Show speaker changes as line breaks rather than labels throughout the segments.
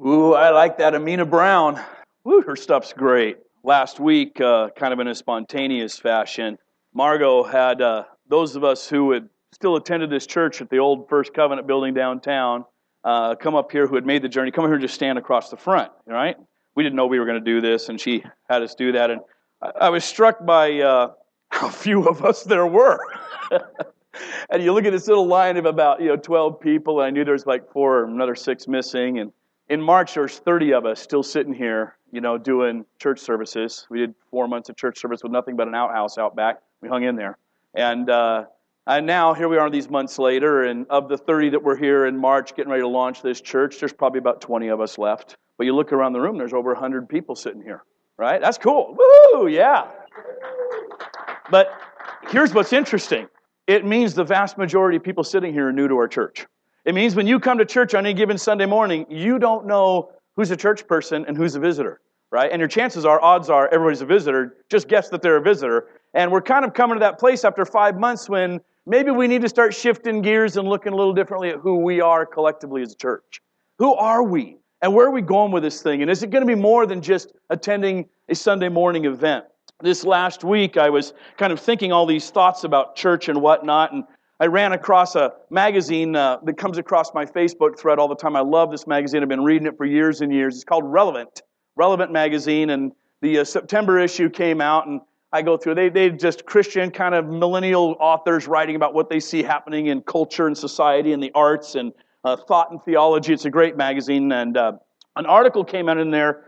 Ooh, I like that Amina Brown. Woo, her stuff's great. Last week, kind of in a spontaneous fashion, Margot had those of us who had still attended this church at the old First Covenant building downtown come up here, who had made the journey, come here and just stand across the front, right? We didn't know we were going to do this, and she had us do that. And I was struck by how few of us there were. And you look at this little line of about 12 people, and I knew there was like 4 or another 6 missing. And in March, there was 30 of us still sitting here, doing church services. We did 4 months of church service with nothing but an outhouse out back. We hung in there. And now, here we are these months later, and of the 30 that were here in March getting ready to launch this church, there's probably about 20 of us left. But you look around the room, there's over 100 people sitting here, right? That's cool. Woo, yeah. But here's what's interesting. It means the vast majority of people sitting here are new to our church. It means when you come to church on any given Sunday morning, you don't know who's a church person and who's a visitor, right? And your chances are, odds are, everybody's a visitor. Just guess that they're a visitor. And we're kind of coming to that place after 5 months when maybe we need to start shifting gears and looking a little differently at who we are collectively as a church. Who are we? And where are we going with this thing? And is it going to be more than just attending a Sunday morning event? This last week, I was kind of thinking all these thoughts about church and whatnot, and I ran across a magazine that comes across my Facebook thread all the time. I love this magazine. I've been reading it for years and years. It's called Relevant magazine, and the September issue came out, and I go through. They just Christian kind of millennial authors writing about what they see happening in culture and society and the arts and thought and theology. It's a great magazine, and an article came out in there.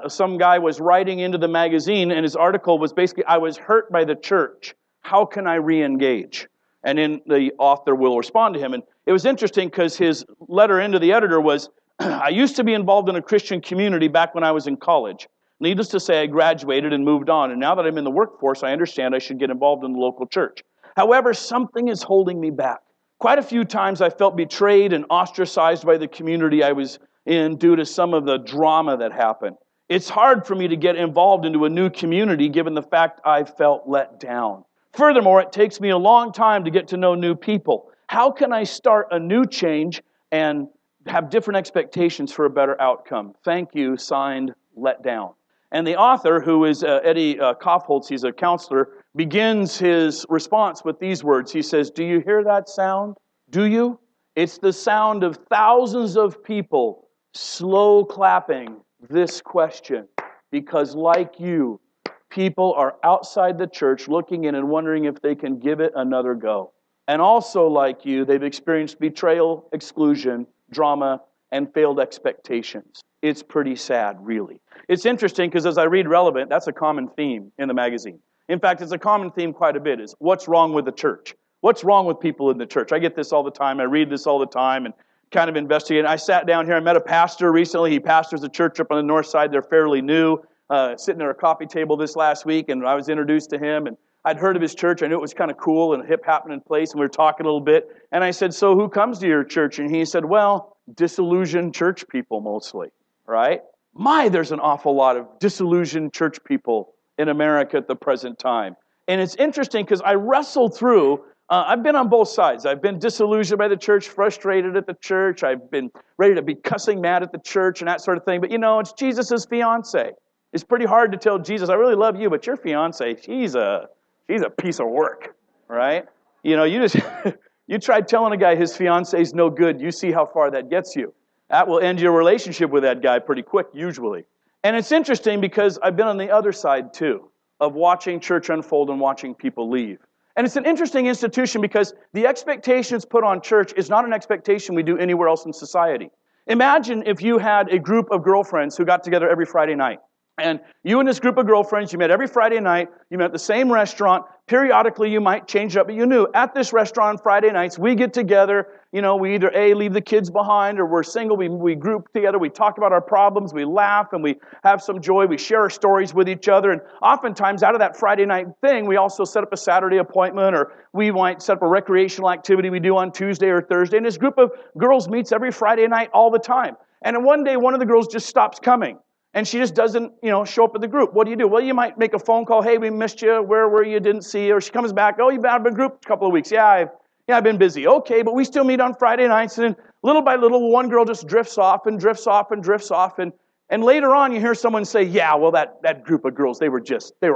Some guy was writing into the magazine, and his article was basically, I was hurt by the church. How can I re-engage? And then the author will respond to him. And it was interesting because his letter into the editor was, I used to be involved in a Christian community back when I was in college. Needless to say, I graduated and moved on. And now that I'm in the workforce, I understand I should get involved in the local church. However, something is holding me back. Quite a few times I felt betrayed and ostracized by the community I was in due to some of the drama that happened. It's hard for me to get involved into a new community given the fact I felt let down. Furthermore, it takes me a long time to get to know new people. How can I start a new change and have different expectations for a better outcome? Thank you, signed, Let Down. And the author, who is Eddie Kaufholz, he's a counselor, begins his response with these words. He says, do you hear that sound? Do you? It's the sound of thousands of people slow clapping this question, because like you, people are outside the church looking in and wondering if they can give it another go. And also like you, they've experienced betrayal, exclusion, drama, and failed expectations. It's pretty sad, really. It's interesting because as I read Relevant, that's a common theme in the magazine. In fact, it's a common theme quite a bit, is what's wrong with the church? What's wrong with people in the church? I get this all the time. I read this all the time and kind of investigate. I sat down here. I met a pastor recently. He pastors a church up on the north side. They're fairly new. Sitting at a coffee table this last week, and I was introduced to him, and I'd heard of his church. I knew it was kind of cool and hip happening place, and we were talking a little bit. And I said, so who comes to your church? And he said, well, disillusioned church people mostly, right? There's an awful lot of disillusioned church people in America at the present time. And it's interesting because I wrestled through. I've been on both sides. I've been disillusioned by the church, frustrated at the church. I've been ready to be cussing mad at the church and that sort of thing. But it's Jesus' fiance. It's pretty hard to tell Jesus, I really love you, but your fiance, she's a piece of work, right? You tried telling a guy his fiance's no good. You see how far that gets you. That will end your relationship with that guy pretty quick, usually. And it's interesting because I've been on the other side, too, of watching church unfold and watching people leave. And it's an interesting institution because the expectations put on church is not an expectation we do anywhere else in society. Imagine if you had a group of girlfriends who got together every Friday night. And you and this group of girlfriends, you met every Friday night, you met at the same restaurant. Periodically, you might change it up, but you knew at this restaurant on Friday nights, we get together, we either leave the kids behind, or we're single, we group together, we talk about our problems, we laugh, and we have some joy, we share our stories with each other, and oftentimes out of that Friday night thing, we also set up a Saturday appointment, or we might set up a recreational activity we do on Tuesday or Thursday, and this group of girls meets every Friday night all the time. And then one day, one of the girls just stops coming. And she just doesn't, show up at the group. What do? Well, you might make a phone call. Hey, we missed you. Where were you? Didn't see you. Or she comes back. Oh, you've been out of a group a couple of weeks. Yeah, I've been busy. Okay, but we still meet on Friday nights. And then little by little, one girl just drifts off and drifts off and drifts off. And later on, you hear someone say, yeah, well, that group of girls, they were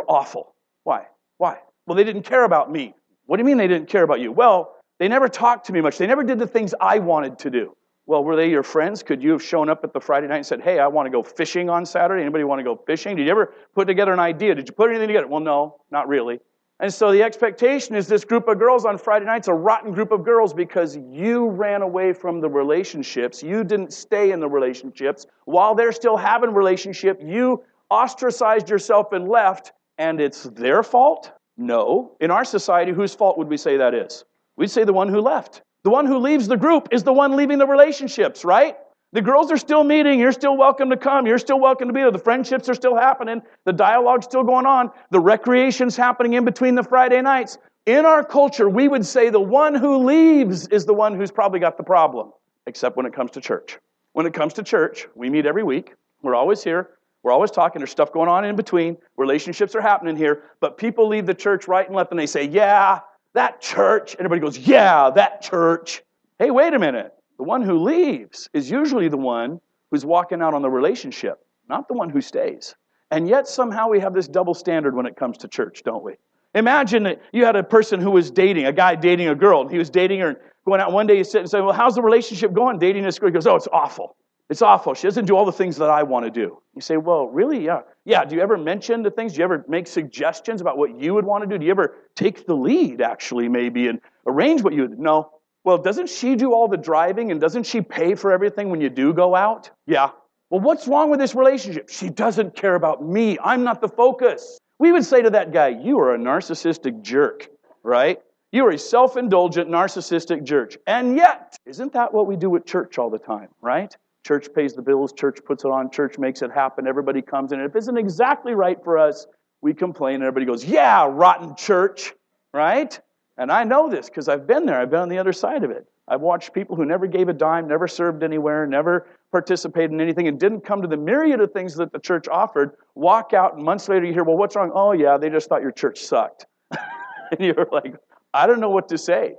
awful. Why? Why? Well, they didn't care about me. What do you mean they didn't care about you? Well, they never talked to me much. They never did the things I wanted to do. Well, were they your friends? Could you have shown up at the Friday night and said, hey, I want to go fishing on Saturday? Anybody want to go fishing? Did you ever put together an idea? Did you put anything together? Well, no, not really. And so the expectation is this group of girls on Friday night's a rotten group of girls because you ran away from the relationships. You didn't stay in the relationships. While they're still having a relationship, you ostracized yourself and left, and it's their fault? No. In our society, whose fault would we say that is? We'd say the one who left. The one who leaves the group is the one leaving the relationships, right? The girls are still meeting. You're still welcome to come. You're still welcome to be there. The friendships are still happening. The dialogue's still going on. The recreation's happening in between the Friday nights. In our culture, we would say the one who leaves is the one who's probably got the problem, except when it comes to church. When it comes to church, we meet every week. We're always here. We're always talking. There's stuff going on in between. Relationships are happening here. But people leave the church right and left, and they say, yeah, that church. Everybody goes, yeah, that church. Hey, wait a minute. The one who leaves is usually the one who's walking out on the relationship, not the one who stays. And yet somehow we have this double standard when it comes to church, don't we? Imagine that you had a person who was dating, a guy dating a girl, and he was dating her and going out. One day you sit and say, well, how's the relationship going? Dating this girl. He goes, oh, it's awful. It's awful. She doesn't do all the things that I want to do. You say, well, really? Yeah. Yeah, do you ever mention the things? Do you ever make suggestions about what you would want to do? Do you ever take the lead, actually, maybe, and arrange what you would? No. Well, doesn't she do all the driving, and doesn't she pay for everything when you do go out? Yeah. Well, what's wrong with this relationship? She doesn't care about me. I'm not the focus. We would say to that guy, you are a narcissistic jerk, right? You are a self-indulgent, narcissistic jerk. And yet, isn't that what we do with church all the time, right? Church pays the bills, church puts it on, church makes it happen, everybody comes in. And if it isn't exactly right for us, we complain, and everybody goes, yeah, rotten church, right? And I know this because I've been there. I've been on the other side of it. I've watched people who never gave a dime, never served anywhere, never participated in anything, and didn't come to the myriad of things that the church offered, walk out, and months later you hear, well, what's wrong? Oh, yeah, they just thought your church sucked. And you're like, I don't know what to say,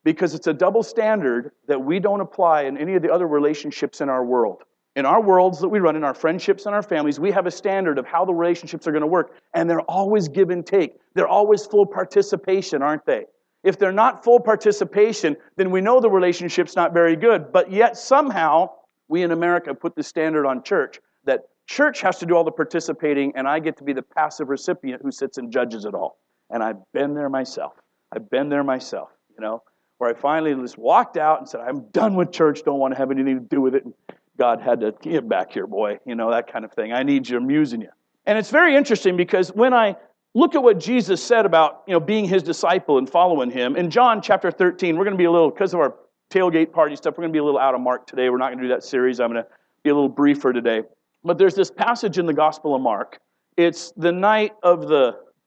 because it's a double standard that we don't apply in any of the other relationships in our world. In our worlds that we run, in our friendships and our families, we have a standard of how the relationships are going to work, and they're always give and take. They're always full participation, aren't they? If they're not full participation, then we know the relationship's not very good, but yet somehow we in America put the standard on church that church has to do all the participating, and I get to be the passive recipient who sits and judges it all. And I've been there myself. Where I finally just walked out and said, I'm done with church, don't want to have anything to do with it. And God had to get back here, boy, that kind of thing. I need you, I'm using you. And it's very interesting because when I look at what Jesus said about, being his disciple and following him, in John chapter 13, we're going to be a little, because of our tailgate party stuff, we're going to be a little out of Mark today. We're not going to do that series. I'm going to be a little briefer today. But there's this passage in the Gospel of Mark. It's the night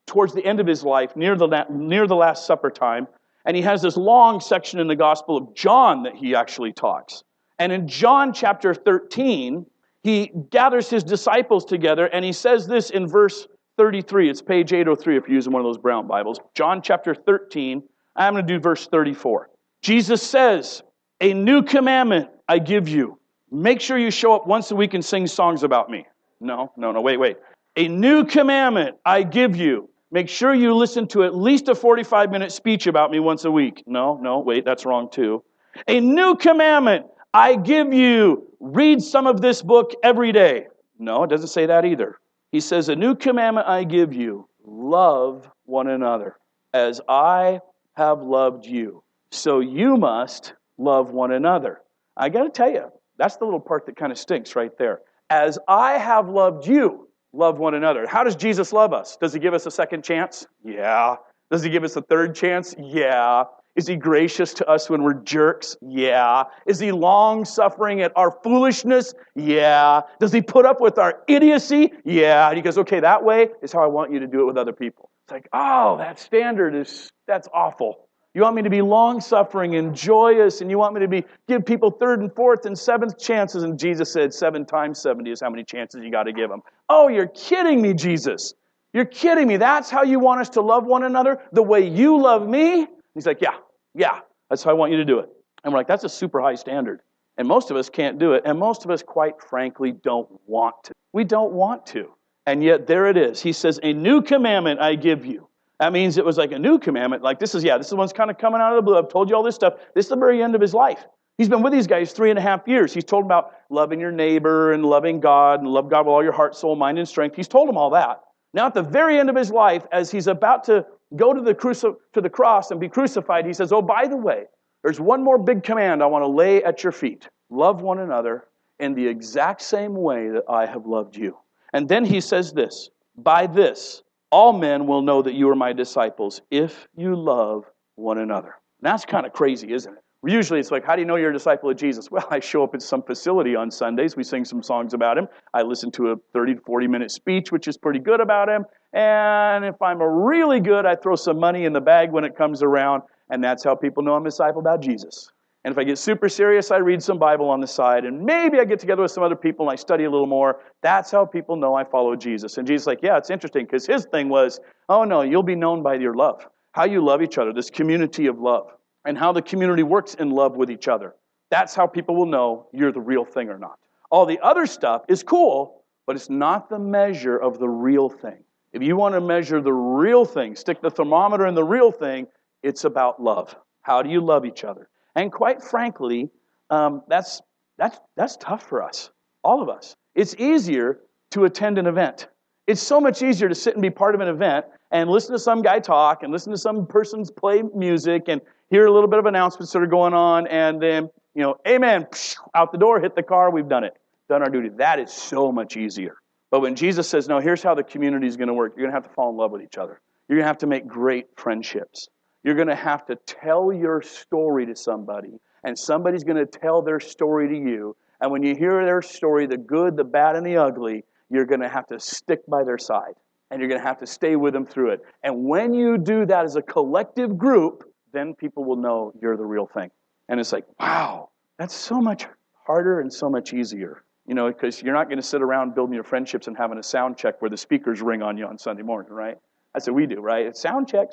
towards the end of his life, near the Last Supper time, and he has this long section in the Gospel of John that he actually talks. And in John chapter 13, he gathers his disciples together, and he says this in verse 33. It's page 803 if you're using one of those brown Bibles. John chapter 13, I'm going to do verse 34. Jesus says, a new commandment I give you. Make sure you show up once a week and sing songs about me. No, wait. A new commandment I give you. Make sure you listen to at least a 45-minute speech about me once a week. No, wait, that's wrong too. A new commandment I give you. Read some of this book every day. No, it doesn't say that either. He says, a new commandment I give you. Love one another as I have loved you. So you must love one another. I got to tell you, that's the little part that kind of stinks right there. As I have loved you, love one another. How does Jesus love us? Does he give us a second chance? Yeah. Does he give us a third chance? Yeah. Is he gracious to us when we're jerks? Yeah. Is he long-suffering at our foolishness? Yeah. Does he put up with our idiocy? Yeah. And he goes, okay, that way is how I want you to do it with other people. It's like, oh, that standard that's awful. You want me to be long-suffering and joyous, and you want me to give people third and fourth and seventh chances, and Jesus said 7 times 70 is how many chances you got to give them. Oh, you're kidding me, Jesus. You're kidding me. That's how you want us to love one another? The way you love me? He's like, yeah, that's how I want you to do it. And we're like, that's a super high standard. And most of us can't do it. And most of us, quite frankly, don't want to. We don't want to. And yet there it is. He says, a new commandment I give you. That means it was like a new commandment. Like this is the one's kind of coming out of the blue. I've told you all this stuff. This is the very end of his life. He's been with these guys 3.5 years. He's told them about loving your neighbor and loving God and love God with all your heart, soul, mind, and strength. He's told them all that. Now at the very end of his life, as he's about to go to the cross and be crucified, he says, oh, by the way, there's one more big command I want to lay at your feet. Love one another in the exact same way that I have loved you. And then he says this, by this, all men will know that you are my disciples if you love one another. And that's kind of crazy, isn't it? Usually it's like, how do you know you're a disciple of Jesus? Well, I show up at some facility on Sundays. We sing some songs about him. I listen to a 30 to 40-minute speech, which is pretty good about him. And if I'm really good, I throw some money in the bag when it comes around. And that's how people know I'm a disciple about Jesus. And if I get super serious, I read some Bible on the side. And maybe I get together with some other people and I study a little more. That's how people know I follow Jesus. And Jesus is like, yeah, it's interesting. Because his thing was, oh no, you'll be known by your love. How you love each other, this community of love. And how the community works in love with each other. That's how people will know you're the real thing or not. All the other stuff is cool, but it's not the measure of the real thing. If you want to measure the real thing, stick the thermometer in the real thing, it's about love. How do you love each other? And quite frankly, that's tough for us, all of us. It's easier to attend an event. It's so much easier to sit and be part of an event and listen to some guy talk and listen to some persons play music and hear a little bit of announcements that are going on, and then, amen, out the door, hit the car, we've done it. Done our duty. That is so much easier. But when Jesus says, no, here's how the community is going to work. You're going to have to fall in love with each other. You're going to have to make great friendships. You're going to have to tell your story to somebody, and somebody's going to tell their story to you. And when you hear their story, the good, the bad, and the ugly, you're going to have to stick by their side, and you're going to have to stay with them through it. And when you do that as a collective group, then people will know you're the real thing. And it's like, wow, that's so much harder and so much easier. Because you're not going to sit around building your friendships and having a sound check where the speakers ring on you on Sunday morning, right? That's what we do, right? It's sound check,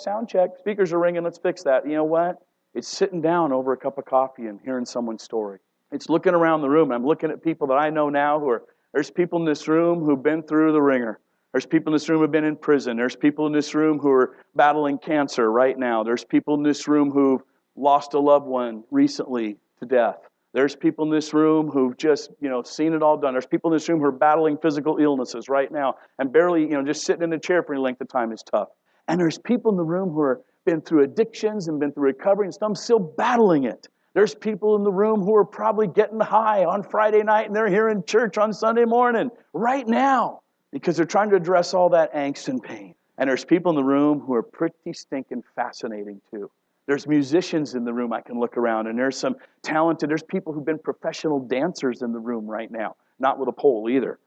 speakers are ringing, let's fix that. You know what? It's sitting down over a cup of coffee and hearing someone's story. It's looking around the room. I'm looking at people that I know now there's people in this room who've been through the ringer. There's people in this room who've been in prison. There's people in this room who are battling cancer right now. There's people in this room who've lost a loved one recently to death. There's people in this room who've just, seen it all done. There's people in this room who are battling physical illnesses right now and barely, just sitting in a chair for any length of time is tough. And there's people in the room who are been through addictions and been through recovery and some still battling it. There's people in the room who are probably getting high on Friday night and they're here in church on Sunday morning right now, because they're trying to address all that angst and pain. And there's people in the room who are pretty stinking fascinating too. There's musicians in the room I can look around, and there's people who've been professional dancers in the room right now. Not with a pole either.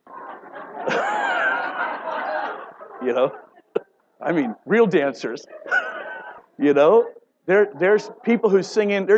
I mean, real dancers. There's people who sing in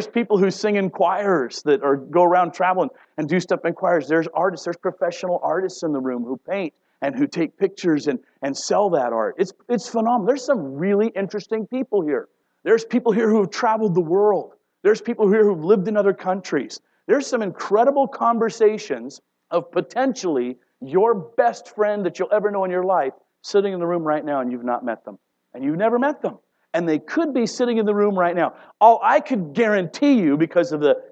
choirs that go around traveling and do stuff in choirs. There's artists, there's professional artists in the room who paint and who take pictures and sell that art. It's phenomenal. There's some really interesting people here. There's people here who have traveled the world. There's people here who've lived in other countries. There's some incredible conversations of potentially your best friend that you'll ever know in your life sitting in the room right now, and you've not met them. And you've never met them. And they could be sitting in the room right now. All I could guarantee you, because of the,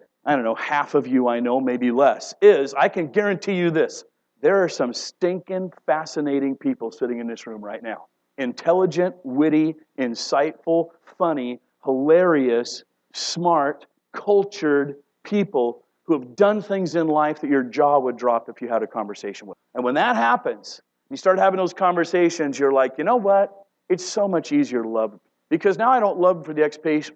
half of you I know, maybe less, is I can guarantee you this. There are some stinking fascinating people sitting in this room right now. Intelligent, witty, insightful, funny, hilarious, smart, cultured people who have done things in life that your jaw would drop if you had a conversation with them. And when that happens, you start having those conversations, you're like, you know what? It's so much easier to love. Because now I don't love them for the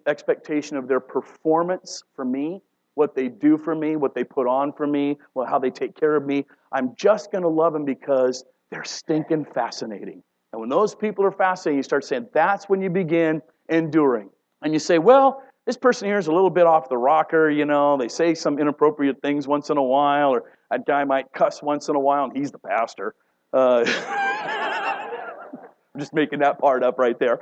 expectation of their performance for me, what they do for me, what they put on for me, how they take care of me. I'm just going to love them because they're stinking fascinating. And when those people are fascinating, you start saying, that's when you begin enduring. And you say, well, this person here is a little bit off the rocker, they say some inappropriate things once in a while, or a guy might cuss once in a while, and he's the pastor. I'm just making that part up right there.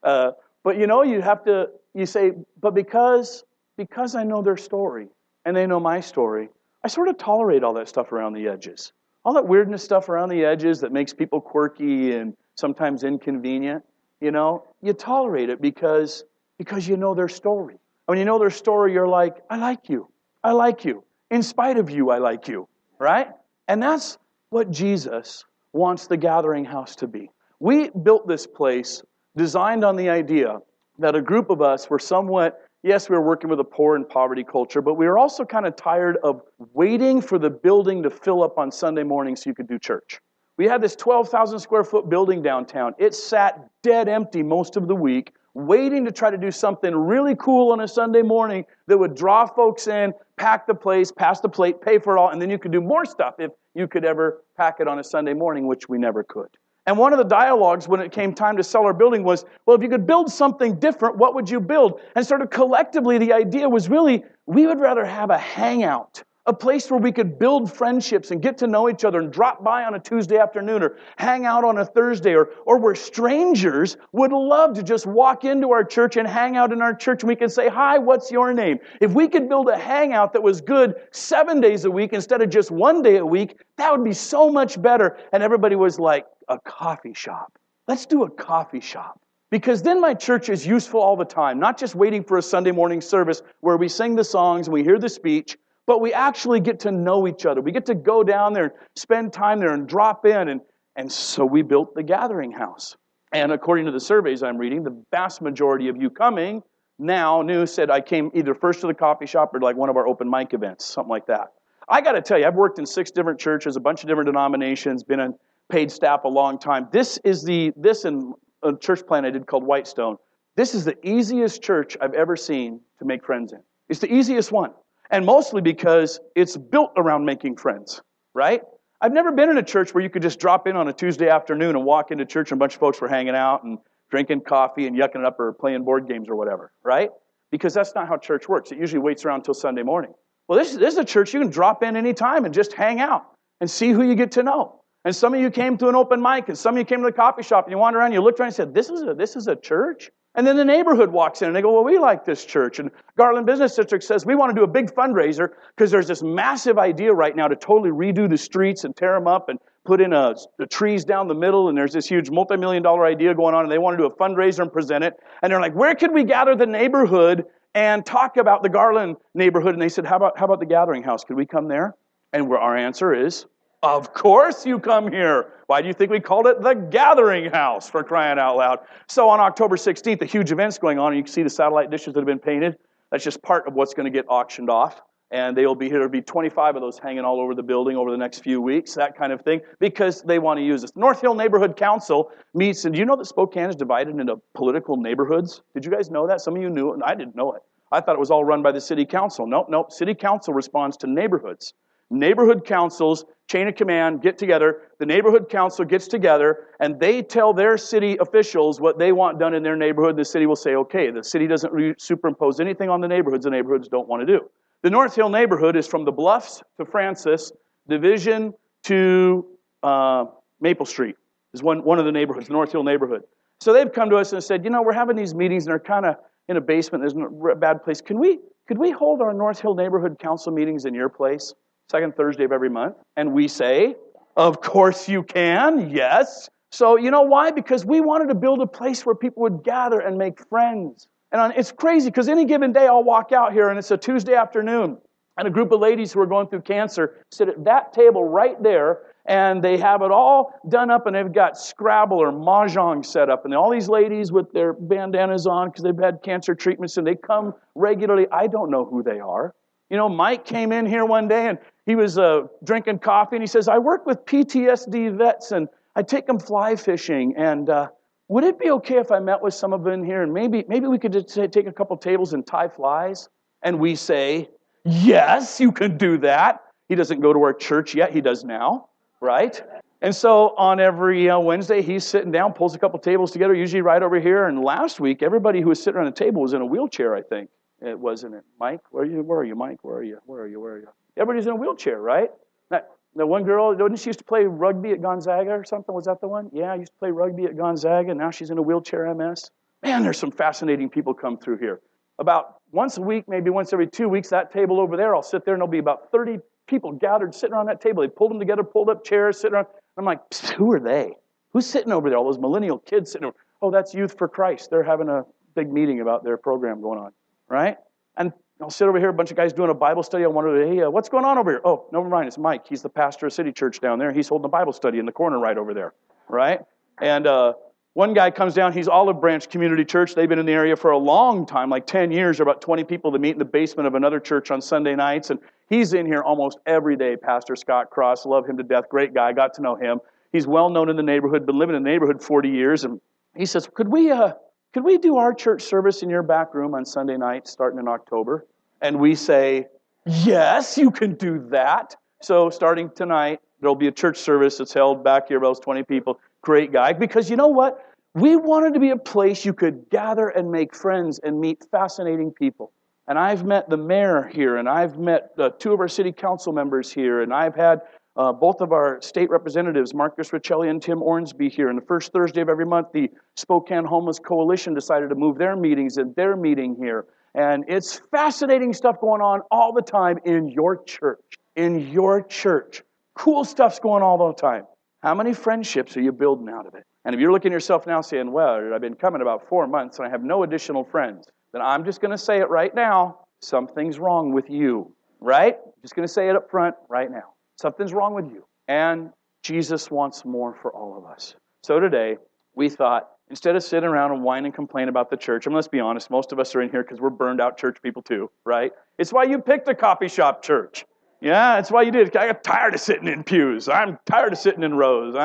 But you say, but because because I know their story and they know my story, I sort of tolerate all that stuff around the edges. All that weirdness stuff around the edges that makes people quirky and sometimes inconvenient, you tolerate it because you know their story. And when you know their story, you're like, I like you. I like you. In spite of you, I like you, right? And that's what Jesus wants the Gathering House to be. We built this place designed on the idea that a group of us were somewhat, yes, we were working with a poor and poverty culture, but we were also kind of tired of waiting for the building to fill up on Sunday morning so you could do church. We had this 12,000 square foot building downtown. It sat dead empty most of the week, waiting to try to do something really cool on a Sunday morning that would draw folks in, pack the place, pass the plate, pay for it all, and then you could do more stuff if you could ever pack it on a Sunday morning, which we never could. And one of the dialogues when it came time to sell our building was, well, if you could build something different, what would you build? And sort of collectively, the idea was really, we would rather have a hangout, a place where we could build friendships and get to know each other and drop by on a Tuesday afternoon or hang out on a Thursday or where strangers would love to just walk into our church and hang out in our church and we could say, hi, what's your name? If we could build a hangout that was good 7 days a week instead of just 1 day a week, that would be so much better. And everybody was like, a coffee shop. Let's do a coffee shop. Because then my church is useful all the time, not just waiting for a Sunday morning service where we sing the songs and we hear the speech, but we actually get to know each other. We get to go down there and spend time there and drop in. And so we built the Gathering House. And according to the surveys I'm reading, the vast majority of you coming now said I came either first to the coffee shop or like one of our open mic events, something like that. I got to tell you, I've worked in 6 different churches, a bunch of different denominations, been on paid staff a long time. This and a church plant I did called Whitestone. This is the easiest church I've ever seen to make friends in. It's the easiest one. And mostly because it's built around making friends, right? I've never been in a church where you could just drop in on a Tuesday afternoon and walk into church and a bunch of folks were hanging out and drinking coffee and yucking it up or playing board games or whatever, right? Because that's not how church works. It usually waits around until Sunday morning. Well, this is a church you can drop in anytime and just hang out and see who you get to know. And some of you came to an open mic, and some of you came to the coffee shop, and you wandered around, and you looked around and said, this is a church? And then the neighborhood walks in, and they go, well, we like this church. And Garland Business District says, we want to do a big fundraiser because there's this massive idea right now to totally redo the streets and tear them up and put in the trees down the middle, and there's this huge multi-million-dollar idea going on, and they want to do a fundraiser and present it. And they're like, where could we gather the neighborhood and talk about the Garland neighborhood? And they said, how about the Gathering House? Could we come there? And our answer is, of course you come here. Why do you think we called it the Gathering House, for crying out loud? So on October 16th, a huge event's going on, and you can see the satellite dishes that have been painted. That's just part of what's going to get auctioned off. And they'll be here. There'll be 25 of those hanging all over the building over the next few weeks, that kind of thing, because they want to use this. North Hill Neighborhood Council meets, and do you know that Spokane is divided into political neighborhoods? Did you guys know that? Some of you knew it, and I didn't know it. I thought it was all run by the city council. Nope. City council responds to neighborhoods. Neighborhood councils, chain of command, get together. The neighborhood council gets together, and they tell their city officials what they want done in their neighborhood. The city will say, okay. The city doesn't superimpose anything on the neighborhoods don't want to do. The North Hill neighborhood is from the Bluffs to Francis, Division to Maple Street is one of the neighborhoods, the North Hill neighborhood. So they've come to us and said, we're having these meetings, and they're kind of in a basement. There's a bad place. Could we hold our North Hill neighborhood council meetings in your place? Second Thursday of every month. And we say, of course you can, yes. So you know why? Because we wanted to build a place where people would gather and make friends. And it's crazy because any given day I'll walk out here and it's a Tuesday afternoon and a group of ladies who are going through cancer sit at that table right there and they have it all done up and they've got Scrabble or Mahjong set up and all these ladies with their bandanas on because they've had cancer treatments and they come regularly. I don't know who they are. Mike came in here one day and he was drinking coffee and he says, I work with PTSD vets and I take them fly fishing and would it be okay if I met with some of them in here and maybe we could just take a couple tables and tie flies? And we say, yes, you can do that. He doesn't go to our church yet. He does now, right? And so on every Wednesday, he's sitting down, pulls a couple tables together, usually right over here. And last week, everybody who was sitting around the table was in a wheelchair, I think. It wasn't it. Mike, where are you, Mike? Where are you? Everybody's in a wheelchair, right? The one girl, didn't she used to play rugby at Gonzaga or something? Was that the one? Yeah, I used to play rugby at Gonzaga, and now she's in a wheelchair MS. Man, there's some fascinating people come through here. About once a week, maybe once every 2 weeks, that table over there, I'll sit there and there'll be about 30 people gathered sitting around that table. They pulled them together, pulled up chairs, sitting around. I'm like, who are they? Who's sitting over there? All those millennial kids sitting over. Oh, that's Youth for Christ. They're having a big meeting about their program going on, right? And I'll sit over here, a bunch of guys doing a Bible study. I wonder, hey, what's going on over here? Oh, never mind, it's Mike. He's the pastor of City Church down there. He's holding a Bible study in the corner right over there, right? And one guy comes down. He's Olive Branch Community Church. They've been in the area for a long time, like 10 years. There are about 20 people that meet in the basement of another church on Sunday nights. And he's in here almost every day, Pastor Scott Cross. Love him to death. Great guy. Got to know him. He's well known in the neighborhood, been living in the neighborhood 40 years. And he says, could we do our church service in your back room on Sunday night starting in October? And we say, yes, you can do that. So starting tonight, there'll be a church service that's held back here, about those 20 people. Great guy. Because you know what? We wanted to be a place you could gather and make friends and meet fascinating people. And I've met the mayor here, and I've met 2 of our city council members here, and I've had both of our state representatives, Marcus Riccelli and Tim Ornsby, here. And the first Thursday of every month, the Spokane Homeless Coalition decided to move their meetings and their meeting here. And it's fascinating stuff going on all the time in your church. In your church. Cool stuff's going on all the time. How many friendships are you building out of it? And if you're looking at yourself now saying, well, I've been coming about 4 months and I have no additional friends, then I'm just going to say it right now. Something's wrong with you. Right? I'm just going to say it up front right now. Something's wrong with you. And Jesus wants more for all of us. So today, we thought, instead of sitting around and whine and complain about the church, and let's be honest, most of us are in here because we're burned out church people too, right? It's why you picked a coffee shop church. Yeah, it's why you did. I got tired of sitting in pews. I'm tired of sitting in rows.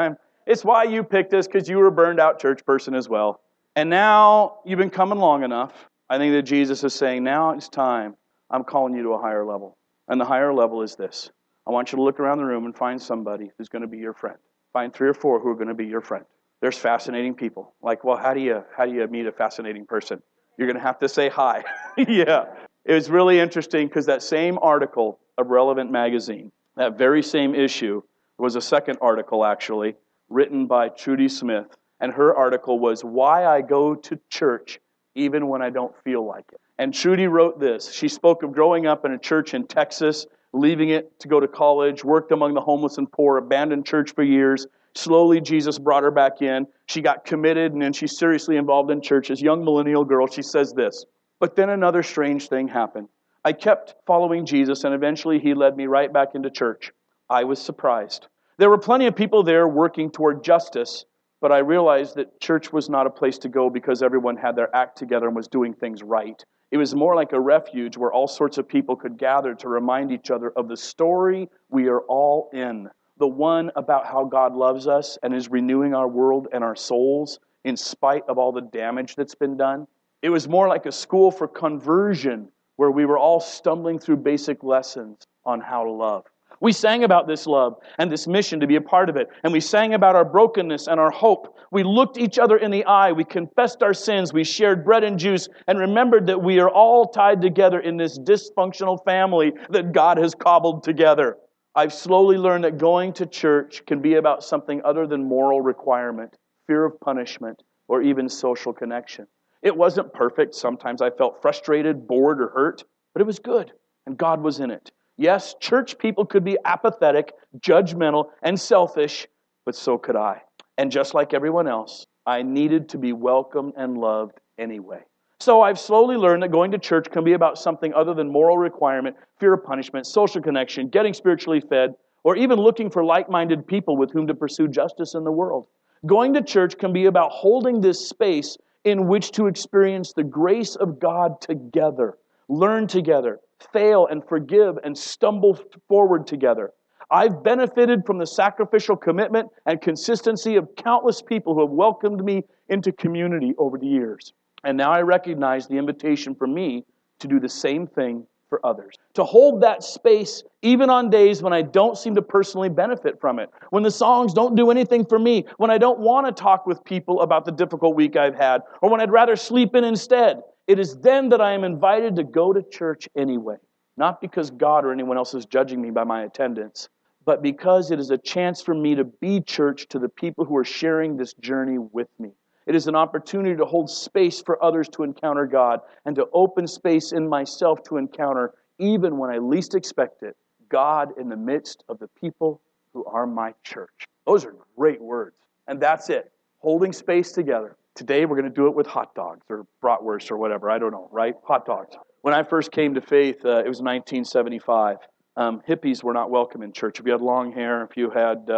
It's why you picked us, because you were a burned out church person as well. And now you've been coming long enough. I think that Jesus is saying, now it's time. I'm calling you to a higher level. And the higher level is this. I want you to look around the room and find somebody who's going to be your friend. Find 3 or 4 who are going to be your friend. There's fascinating people. Like, well, how do you meet a fascinating person? You're going to have to say hi. Yeah. It was really interesting because that same article of Relevant Magazine, that very same issue, was a second article actually, written by Trudy Smith. And her article was, Why I Go to Church Even When I Don't Feel Like It. And Trudy wrote this. She spoke of growing up in a church in Texas, leaving it to go to college, worked among the homeless and poor, abandoned church for years. Slowly, Jesus brought her back in. She got committed, and then she's seriously involved in church. As a young millennial girl, she says this, but then another strange thing happened. I kept following Jesus, and eventually he led me right back into church. I was surprised. There were plenty of people there working toward justice, but I realized that church was not a place to go because everyone had their act together and was doing things right. It was more like a refuge where all sorts of people could gather to remind each other of the story we are all in. The one about how God loves us and is renewing our world and our souls in spite of all the damage that's been done. It was more like a school for conversion where we were all stumbling through basic lessons on how to love. We sang about this love and this mission to be a part of it. And we sang about our brokenness and our hope. We looked each other in the eye. We confessed our sins. We shared bread and juice and remembered that we are all tied together in this dysfunctional family that God has cobbled together. I've slowly learned that going to church can be about something other than moral requirement, fear of punishment, or even social connection. It wasn't perfect. Sometimes I felt frustrated, bored, or hurt, but it was good, and God was in it. Yes, church people could be apathetic, judgmental, and selfish, but so could I. And just like everyone else, I needed to be welcomed and loved anyway. So I've slowly learned that going to church can be about something other than moral requirement, fear of punishment, social connection, getting spiritually fed, or even looking for like-minded people with whom to pursue justice in the world. Going to church can be about holding this space in which to experience the grace of God together, learn together, fail and forgive and stumble forward together. I've benefited from the sacrificial commitment and consistency of countless people who have welcomed me into community over the years. And now I recognize the invitation for me to do the same thing for others. To hold that space even on days when I don't seem to personally benefit from it. When the songs don't do anything for me. When I don't want to talk with people about the difficult week I've had. Or when I'd rather sleep in instead. It is then that I am invited to go to church anyway. Not because God or anyone else is judging me by my attendance. But because it is a chance for me to be church to the people who are sharing this journey with me. It is an opportunity to hold space for others to encounter God and to open space in myself to encounter, even when I least expect it, God in the midst of the people who are my church. Those are great words. And that's it. Holding space together. Today we're going to do it with hot dogs or bratwurst or whatever. I don't know, right? Hot dogs. When I first came to faith, it was 1975. Hippies were not welcome in church. If you had long hair, if you had,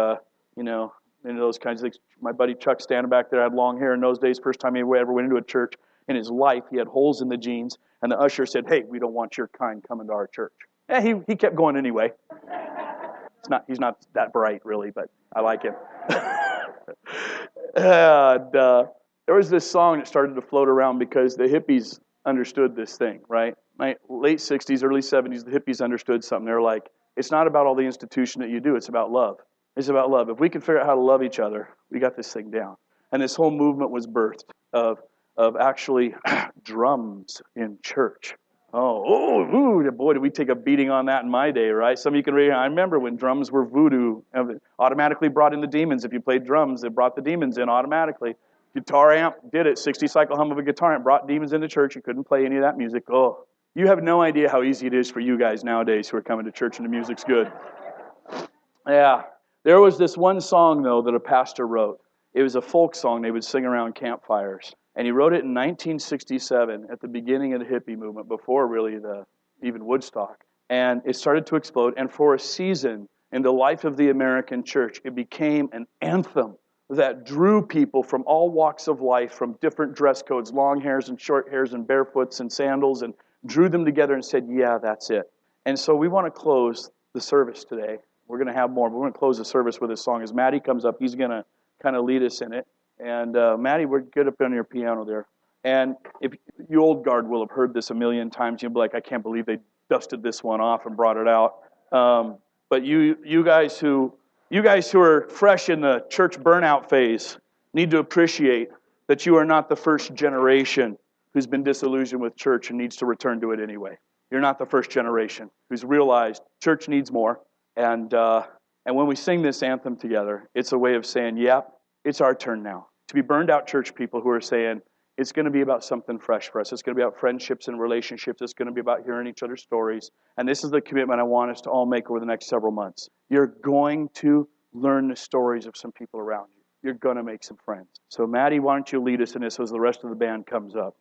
any of those kinds of things. My buddy Chuck standing back there had long hair in those days. First time he ever went into a church in his life, he had holes in the jeans. And the usher said, "Hey, we don't want your kind coming to our church." He kept going anyway. He's not that bright, really, but I like him. And there was this song that started to float around because the hippies understood this thing, right? My late 60s, early 70s, the hippies understood something. They're like, it's not about all the institution that you do, it's about love. It's about love. If we can figure out how to love each other, we got this thing down. And this whole movement was birthed of actually drums in church. Boy, did we take a beating on that in my day, right? Some of you can read. I remember when drums were voodoo, automatically brought in the demons. If you played drums, it brought the demons in automatically. Guitar amp did it. 60-cycle hum of a guitar amp brought demons into church. You couldn't play any of that music. Oh, you have no idea how easy it is for you guys nowadays who are coming to church and the music's good. Yeah. There was this one song, though, that a pastor wrote. It was a folk song they would sing around campfires. And he wrote it in 1967 at the beginning of the hippie movement, before really even Woodstock. And it started to explode. And for a season in the life of the American church, it became an anthem that drew people from all walks of life, from different dress codes, long hairs and short hairs and barefoots and sandals, and drew them together and said, yeah, that's it. And so we want to close the service today. We're going to have more, but we're going to close the service with this song. As Maddie comes up, he's going to kind of lead us in it. And Maddie, we're good up on your piano there. And if you old guard will have heard this a million times, you'll be like, I can't believe they dusted this one off and brought it out. But you guys who are fresh in the church burnout phase need to appreciate that you are not the first generation who's been disillusioned with church and needs to return to it anyway. You're not the first generation who's realized church needs more. And when we sing this anthem together, it's a way of saying, yep, it's our turn now. To be burned out church people who are saying, it's going to be about something fresh for us. It's going to be about friendships and relationships. It's going to be about hearing each other's stories. And this is the commitment I want us to all make over the next several months. You're going to learn the stories of some people around you. You're going to make some friends. So Maddie, why don't you lead us in this as the rest of the band comes up.